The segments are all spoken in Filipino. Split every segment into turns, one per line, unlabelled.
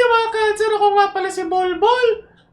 mga cancer, ako nga pala si Bolbol.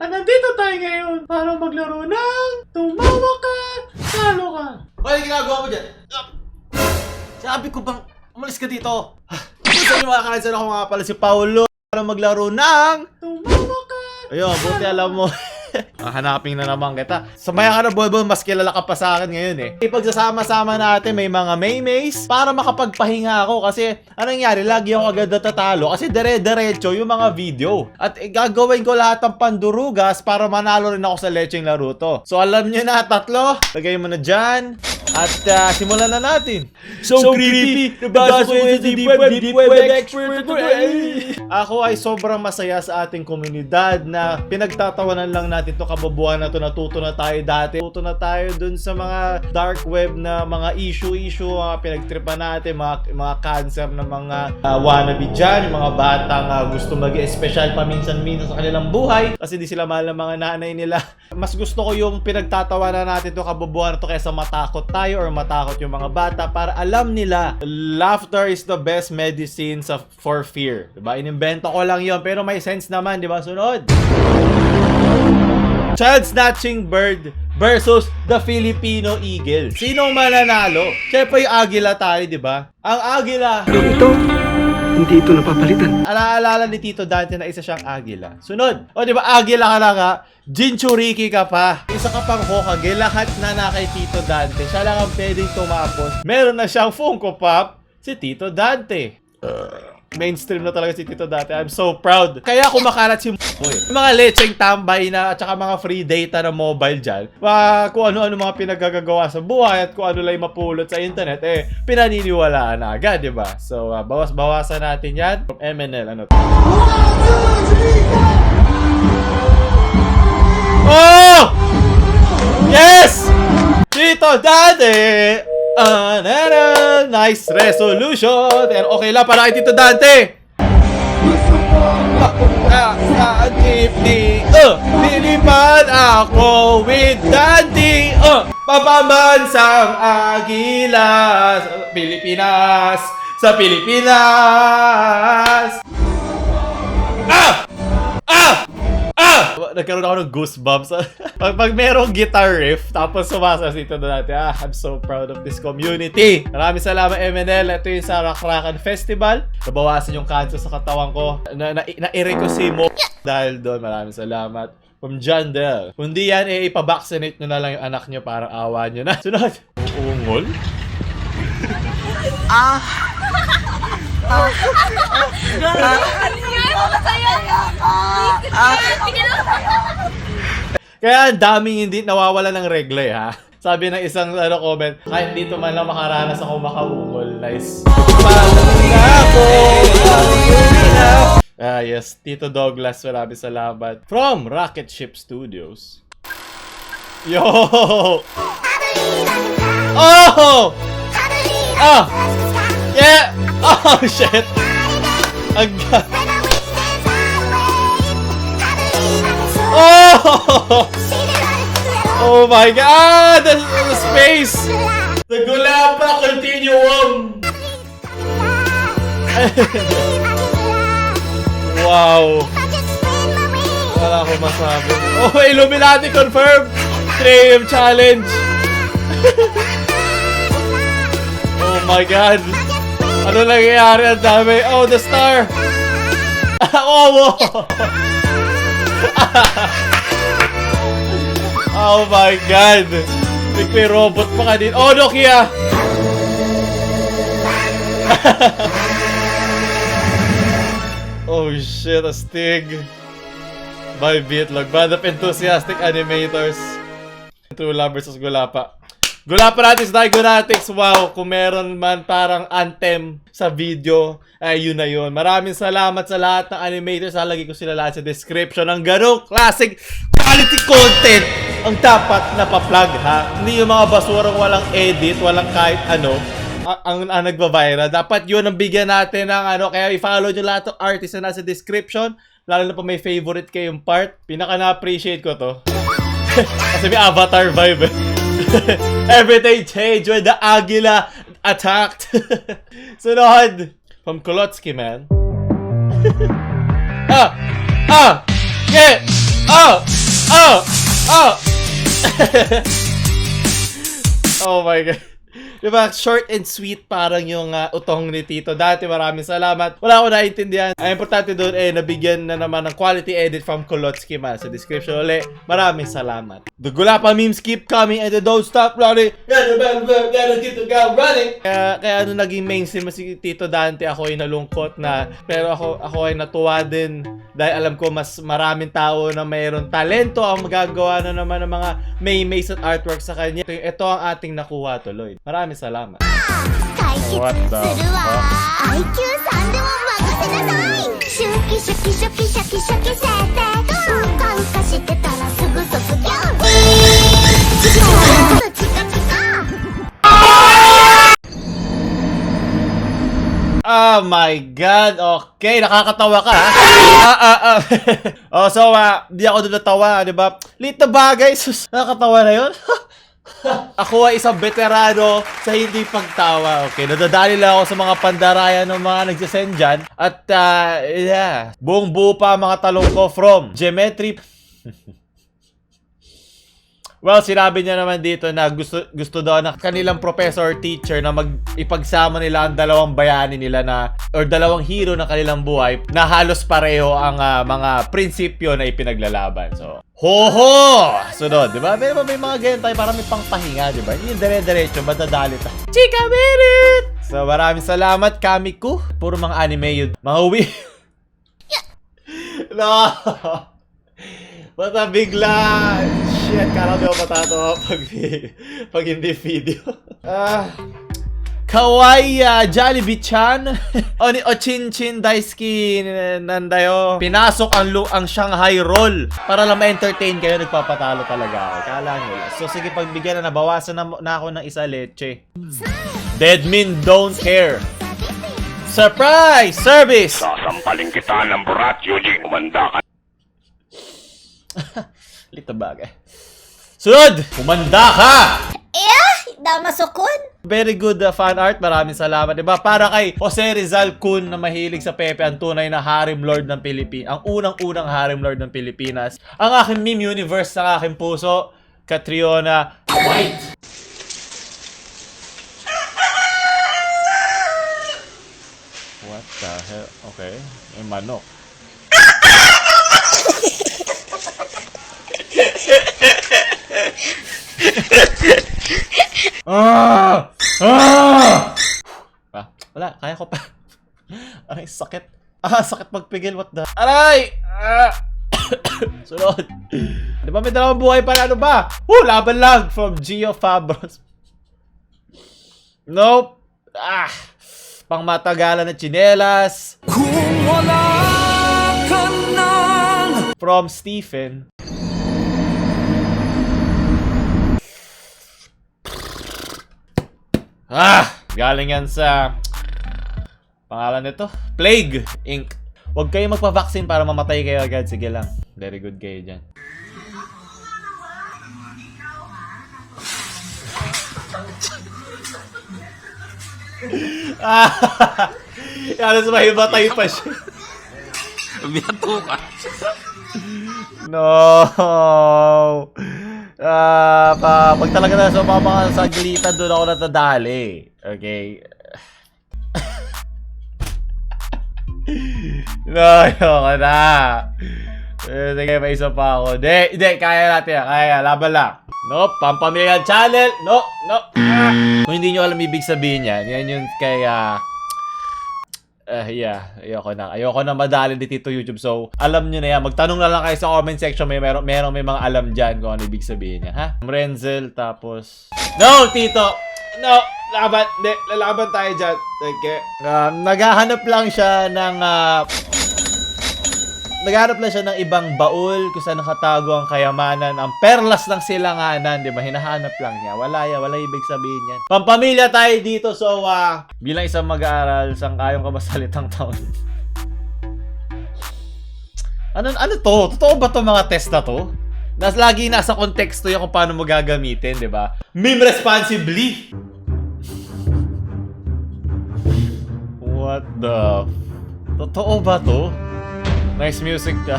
At nandito tayo ngayon para maglaro ng tumawa ka, talo ka.
Ano yung ginagawa mo dyan? Sabi ko bang umalis ka dito. Gusto niyo mga cancer, ako nga pala si Paulo para maglaro ng
Tumawa ka.
ayun, buti alam mo. Hanapin na naman kita. Samaya ka na, Bolbol, mas kilala ka pa sa akin ngayon eh. Ipagsasama-sama natin, may mga maymays para makapagpahinga ako. Kasi anong nangyari, lagi ako agad natatalo. Kasi dire-diretso yung mga video. At gagawin ko lahat ng pandurugas para manalo rin ako sa lecheng laro to. So alam nyo na, tatlo. Lagay mo na dyan. At simulan na natin.
So creepy! Nabasa ko yung deep web expert ko.
Ako ay sobrang masaya sa ating komunidad na pinagtatawanan lang natin to kababuan na to. Natuto na tayo dati. Natuto na tayo dun sa mga dark web na mga issue, mga pinagtripan natin, mga cancer na mga wannabe dyan, yung mga batang gusto mag-espesyal paminsan-minsan sa kanilang buhay kasi di sila mahal ng mga nanay nila. Mas gusto ko yung pinagtatawanan natin to kababuan na to kaysa matakot tayo or matakot yung mga bata para alam nila laughter is the best medicine for fear. Diba? Inimbento ko lang yon pero may sense naman, diba? Sunod! Child snatching bird versus the Filipino eagle. Sinong mananalo? Siyempre yung agila tayo, diba? Ang agila!
Pero ito, hindi ito napapalitan.
Alaalala ni Tito Dante na isa siyang agila. Sunod! O diba, agila ka na nga, Jinchuriki ka pa. Isa ka pang Hokage, lahat na kay Tito Dante. Siya lang ang pwedeng tumapos. Meron na siyang Funko Pop, si Tito Dante. Mainstream na talaga si Tito Dante. I'm so proud. Kaya kumakalat si yung mga lecheng tambay na at saka mga free data na mobile dyan. Kung ano-ano mga pinagagagawa sa buhay at kung ano lang mapulot sa internet, pinaniniwalaan na agad, diba? So, bawas-bawasan natin yan. From MNL, ano to? Oh! Yes! Tito Dante! Nice resolution! Pero okay lang para kay Tito Dante! Lilipad ako with Dante! Papabansang agila sa Pilipinas! Sa Pilipinas! Nagkaroon ako ng goosebumps. pag merong guitar riff, tapos sumasa si Tito Dante. I'm so proud of this community. Maraming salamat, MNL. Ito yung sa Rakrakan Festival. Nabawasan yung cancer sa katawan ko. Na-ire ko si Mo. Dahil doon, maraming salamat. From John Del. Kung di yan, ipabaccinate nyo na lang yung anak nyo para awa nyo na. Sunod. Ungol? Kaya daming hindi nawawala ng regla ha. Sabi ng isang comment, kahit dito man lang makaranas ako makaungol. Nice. Yes, Tito Douglas, maraming salamat. From Rocket Ship Studios. Yo! Oh! Ah! Yeah! Oh, shit! Oh! Oh my God! The space! The Gulapa Continuum! Wow! Wala akong masabi. Oh, Illuminati confirmed! 3 AM challenge! Oh my God! Ano nangyayari? Ang dami. Oh, the star! Oh, wow! Oh my God! May robot pa kanina. Oh, Nokia! Oh shit, astig. By Beatlog. Band of Enthusiastic Animators. True Love vs. Gulapa. Gulapa natin sa Digonatics. Wow, kung meron man parang anthem sa video, ay yun na yun. Maraming salamat sa lahat ng animators. Lalagay ko sila lahat sa description. Ang ganong classic quality content ang dapat na pa-plug ha. Hindi yung mga basurang walang edit, walang kahit ano ang nagbabayra. Dapat yun ang bigyan natin ng ano. Kaya i-follow nyo lahat ng artist na nasa description. Lalo na pa may favorite kayong part. Pinaka na-appreciate ko to. Kasi may avatar vibe. Everything changed when the Agila attacked. Sunod. From Kolotsky, man. Yeah! Oh my God. Diba, short and sweet parang yung utong ni Tito. Dati maraming salamat. Wala ko naiintindihan. Ang importante doon nabigyan na naman ng quality edit from Kolotsky man. Sa description ulit, maraming salamat. The Gulapa memes keep coming and they don't stop running. Kaya naging mainstream si Tito Dante, ako ay nalungkot na. Pero ako ay natuwa din dahil alam ko mas maraming tao na mayroon talento ang magagawa na naman ng mga memes at artwork sa kanya. Ito ang ating nakuha tuloy. Maraming salamat. What the fuck?
IQ 3でも任せなさい。シュキシュキシュキシャキシャキ設定うんかんかしてたらすぐ卒業チカチカ
Oh my God! Okay, nakakatawa ka, ha? Oh, so, di ako doon natawa, di ba? Lit na bagay, sus, nakakatawa na yun. Ako ay isang veterano sa hindi pagtawa. Okay, nadadali lang ako sa mga pandarayan ng mga nagsasend dyan. At, yeah, buong buo pa mga talong ko from Geometry. Well, sinabi niya naman dito na gusto daw na kanilang professor or teacher na ipagsama nila ang dalawang bayani nila na or dalawang hero ng kanilang buhay na halos pareho ang mga prinsipyo na ipinaglalaban. So, ho! Sunod, di ba? May mga ganyan tayo para may pangpahinga, di ba? Hindi yung dire-diretso, madadali tayo. Chika merit! So, maraming salamat, Kamiku. Puro mga anime yun. Mga No! Basta bigla! Shit, kala ko patatawa pag hindi video. Kawaii Jollibee-chan o Chin-Chin Daisuki Nandayo. Pinasok ang Shanghai Roll para lang ma-entertain kayo. Nagpapatalo talaga ako. Kala nyo. So sige, pagbigyan na nabawasan na ako ng isa leche. Deadmin don't care. Surprise! Service!
Sasampalin kita ng burat, Yuji. Umanda ka.
Lito bagay. Sunod! Umanda ka!
Damasokon.
Very good fan art. Maraming salamat. Diba? Para kay Jose Rizal Kun na mahilig sa Pepe, ang tunay na harem lord ng Pilipinas. Ang unang-unang harem lord ng Pilipinas. Ang aking meme universe ng aking puso, Catriona White. What the hell? Okay. May manok. Wala, kaya ko pa. Aray, sakit. Sakit magpigil, what the... Aray! Sunod. Di ba may dalawang buhay pala, ano ba? Laban lang from Gio Fabros. Nope. Pangmatagalan na tsinelas. Kung wala ka nang... From Stephen. Galing yan sa pangalan nito, Plague Inc. Huwag kayo magpa-vaccine para mamatay kayo agad. Sige lang. Very good kayo dyan. Halos mahimatay pa siya.
Biyato ka.
No. Pag talaga na sa mga saglitan, doon ako natadali. Okay. No, ayoko na. Sige, may isa pa ako. Hindi, kaya natin. Kaya, laban lang. Nope, Pampamilya Channel. No. Kung hindi nyo alam ibig sabihin yan, yan yung kaya... yeah, ayoko na madali dito YouTube. So, alam nyo na yan. Magtanong na lang kayo sa comment section. May mga alam dyan kung ano ibig sabihin niya, ha? Renzel, tapos... No, Tito! No! Laban! Hindi, lalaban tayo dyan. Okay. Naghahanap lang siya ng... naghahanap lang siya ng ibang baul kung saan nakatago ang kayamanan. Ang perlas ng silanganan, di ba? Hinahanap lang niya. Wala ibig sabihin yan. Pampamilya tayo dito. So, bilang isang mag-aaral, sangkayong kabasalitang taon. Ano to? Totoo ba to mga test na to? Lagi nasa konteksto yan kung paano mo gagamitin, di ba? Meme responsibly! What the... Totoo ba to? Nice music ka.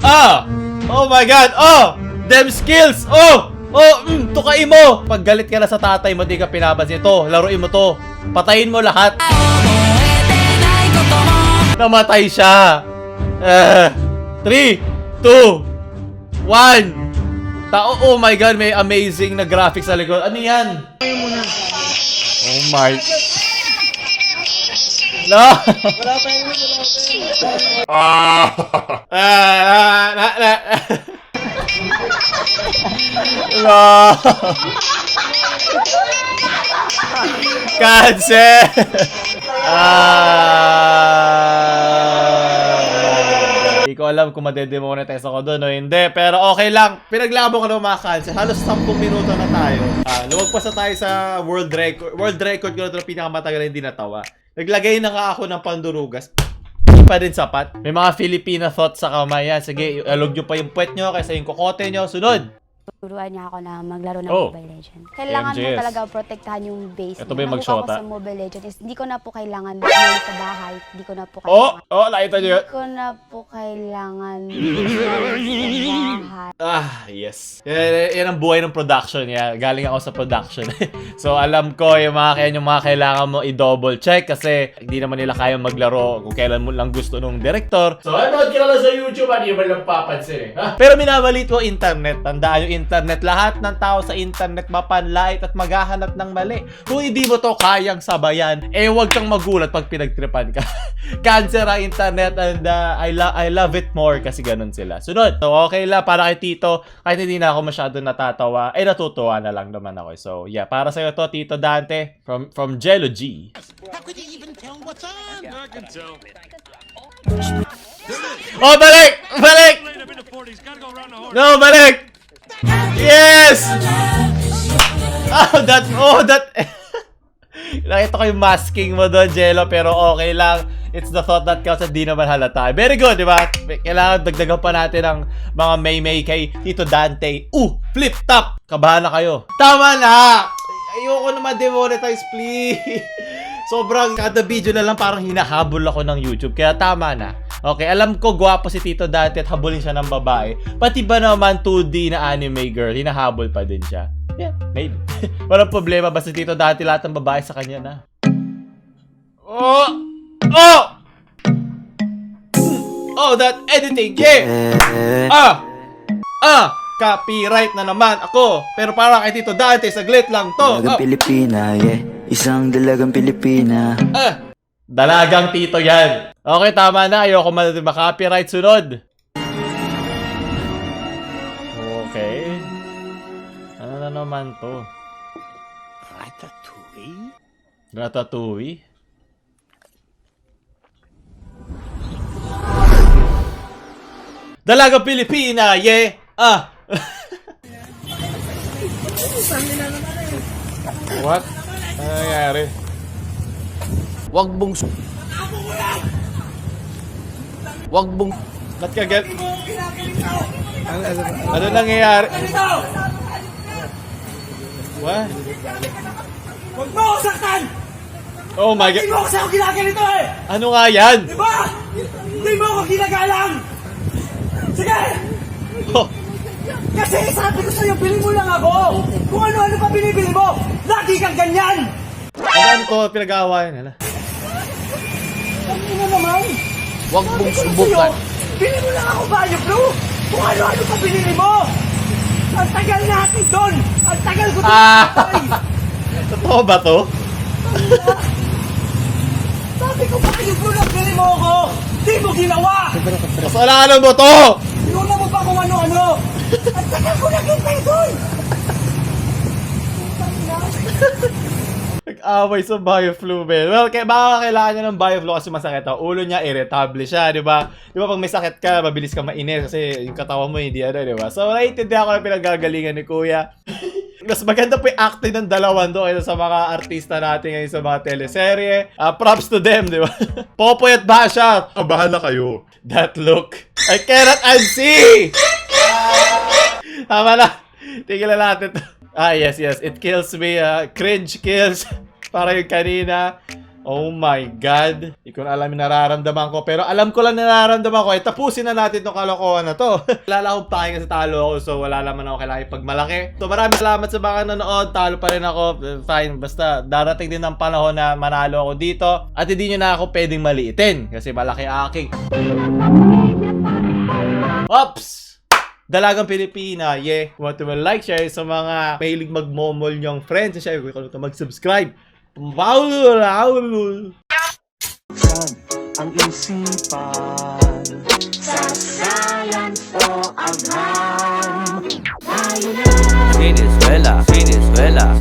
Oh my God! Oh! Them skills! Oh! Tukain mo! Pag galit ka na sa tatay mo, di ka pinapansin. Ito, laruin mo to. Patayin mo lahat. Namatay siya. 3, 2, 1. Oh my God, may amazing na graphics sa likod. Ano yan? Oh my... No! No! Cancel! Hindi ko alam kung madedemonetize ako doon o hindi. Pero okay lang. Pinaglabo ko na makacancel. Halos 10 minuto na tayo. Lumagpas na tayo sa world record. World record ko na ito na pinakamatagal na hindi natawa. Naglagay na nga ako ng pandurugas. Hindi pa din sapat. May mga Filipina thoughts sa kamay. Yan. Sige, alog nyo pa yung puwet nyo kaysa yung kokote nyo. Sunod!
Turuan niya ako na maglaro ng
Oh.
Mobile Legends. Kailangan mo
MJS.
talaga protektahan yung base.
Ito ba yung
Nakuha ko
magshota?
sa Mobile Legends is hindi ko na po kailangan bumalik sa bahay. Hindi ko na po kailangan.
Nakita nyo yun?
Hindi ko na po kailangan bumalik sa bahay.
Yes. Yan ang buhay ng production. Galing ako sa production. So, alam ko yung mga kailangan mo i-double check kasi hindi naman nila kaya maglaro kung kailan mo lang gusto nung director. So, ano ka lang sa YouTube, hindi mo lang papansin eh. Pero minabalit mo internet. Tandaan yung internet. Lahat ng tao sa internet mapanlait at maghahanap ng mali. Kung hindi mo to kayang sabayan, huwag kang magulat pag pinagtripan ka. Cancer ang internet and I love it more kasi ganun sila. Sunod. So, okay lang para kay Tito. Kahit hindi na ako masyado natatawa, natutuwa na lang naman ako. So, yeah. Para sa'yo to, Tito Dante. From Jello G. Oh, balik! Balik! No, balik! Yes! That... Nakita ko yung masking mo doon, Jello, pero okay lang. It's the thought that counts at di naman halata. Very good, di ba? Kailangan dagdagan pa natin ang mga may kay Tito Dante. Flip top! Kabahan na kayo. Tama na! Ayoko na ma-demonetize, please. Sobrang kada video na lang parang hinahabol ako ng YouTube. Kaya tama na. Okay, alam ko gwapo si Tito Dante at habulin siya ng babae. Pati ba naman 2D na anime girl, hinahabol pa din siya. Yeah, maybe. Walang problema, basta Tito Dante lahat ng babae sa kanya na. Oh, that editing, yeah! Copyright na naman ako. Pero para kay Tito Dante, saglit lang to.
Dalagang Pilipina, yeah. Isang dalagang Pilipina.
Dalagang Tito yan. Okay, tama na. Ayoko ma-copyright. Sunod. Okay. Ano na naman to? Ratatouille? Dalagang Pilipina, yeah! What? Ano nangyari?
Wag mong...
Ba't ka gal... Ano nangyayari? What?
Huwag mo ako saktan!
Oh my God.
Hindi mo ako sa'yo ginaganito eh!
Ano nga yan?
Diba? Hindi mo ako ginagalang! Sige!
Oh,
Kasi sabi ko sa'yo, bili mo lang ako! Kung ano-ano pa binibili mo! Lagi kang ganyan!
ano to? Pinag-aawayan. Hala.
Sabi mo naman!
Wag
Sabi
mong
ko
subukan.
sa'yo, bili mo lang ako value blue! Kung ano-ano pa binili mo! Ang tagal natin doon! Ang tagal ko doon!
Totoo ba to?
Sabi ko value blue lang bili mo ako! Di mo ginawa!
Kasalanan mo to!
Luna mo pa kung ano-ano! Ang tagal ko nagkintay doon!
Nag-away sa Bioflu, man. Well, baka kailangan niya ng Bioflu kasi masakit ang ulo niya, irritable siya, di ba? Di ba pag may sakit ka, mabilis ka mainis kasi yung katawan mo hindi di ba? So, naiintindihan ko na pinagagalingan ni Kuya. Mas maganda po yung acting ng dalawan doon kaysa sa mga artista natin ngayon sa mga teleserye. Props to them, di ba? Popoy at Basha, kabahan na kayo. That look. I cannot unsee! Tama na. Tigilan natin to. Yes. It kills me. Cringe kills. Para yung kanina. Oh my God. Hindi ko na alam yung nararamdaman ko. Pero alam ko lang nararamdaman ko. Tapusin na natin itong kalokohan na to. Lala akong paking kasi talo ako. So wala naman ako kailangan pagmalaki. So maraming salamat sa mga nanonood. Talo pa rin ako. Fine. Basta darating din ang panahon na manalo ako dito. At hindi nyo na ako pwedeng maliitin. Kasi malaki aking. Oops! Dalagang Pilipina, yeah. Want to like, share sa mga mahilig magmomol nyong friends. Share ko kung mag-subscribe.
Ang isipan sasalan o agam.
Venezuela, Venezuela,